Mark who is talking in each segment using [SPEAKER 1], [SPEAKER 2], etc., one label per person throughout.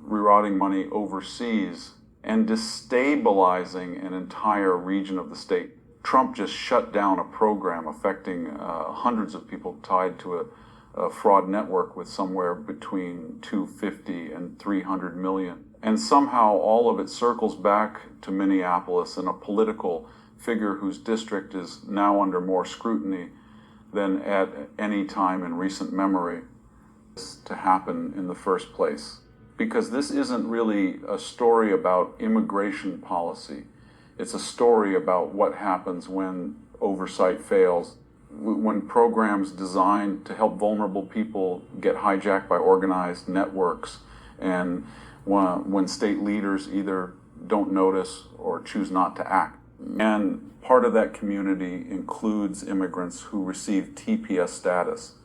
[SPEAKER 1] rerouting money overseas and destabilizing an entire region of the state. Trump just shut down a program affecting hundreds of people tied to a fraud network with somewhere between 250 and 300 million. And somehow all of it circles back to Minneapolis and a political figure whose district is now under more scrutiny than at any time in recent memory to happen in the first place. Because this isn't really a story about immigration policy. It's a story about what happens when oversight fails, when programs designed to help vulnerable people get hijacked by organized networks, and when state leaders either don't notice or choose not to act. And part of that community includes immigrants who receive TPS status.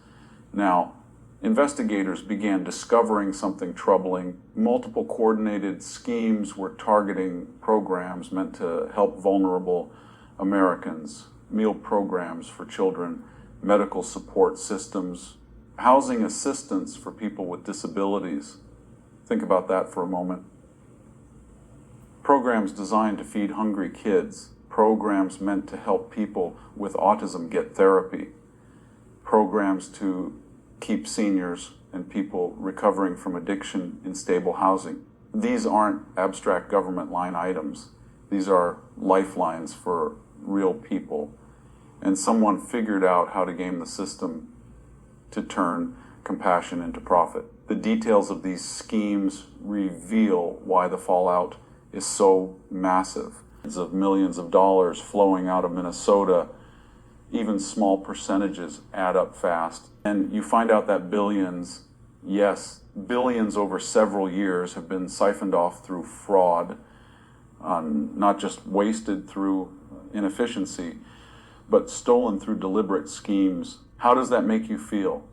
[SPEAKER 1] Now, investigators began discovering something troubling. Multiple coordinated schemes were targeting programs meant to help vulnerable Americans, meal programs for children, medical support systems, housing assistance for people with disabilities. Think about that for a moment. Programs designed to feed hungry kids, programs meant to help people with autism get therapy, programs to keep seniors and people recovering from addiction in stable housing. These aren't abstract government line items. These are lifelines for real people. And someone figured out how to game the system to turn compassion into profit. The details of these schemes reveal why the fallout is so massive. Of millions of dollars flowing out of Minnesota, even small percentages add up fast. And you find out that billions, yes, billions over several years have been siphoned off through fraud, not just wasted through inefficiency, but stolen through deliberate schemes. How does that make you feel?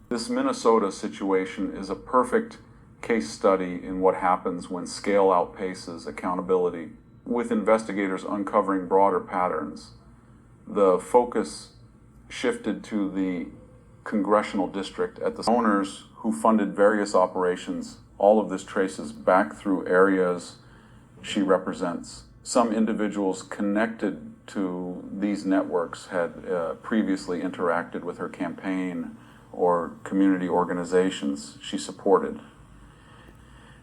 [SPEAKER 1] This Minnesota situation is a perfect case study in what happens when scale outpaces accountability. With investigators uncovering broader patterns, the focus shifted to the congressional district at the owners who funded various operations. All of this traces back through areas she represents. Some individuals connected to these networks had previously interacted with her campaign or community organizations she supported.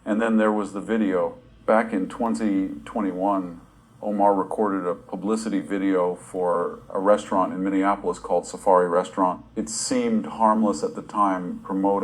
[SPEAKER 1] And then there was the video. Back in 2021, Omar recorded a publicity video for a restaurant in Minneapolis called Safari Restaurant. It seemed harmless at the time, promote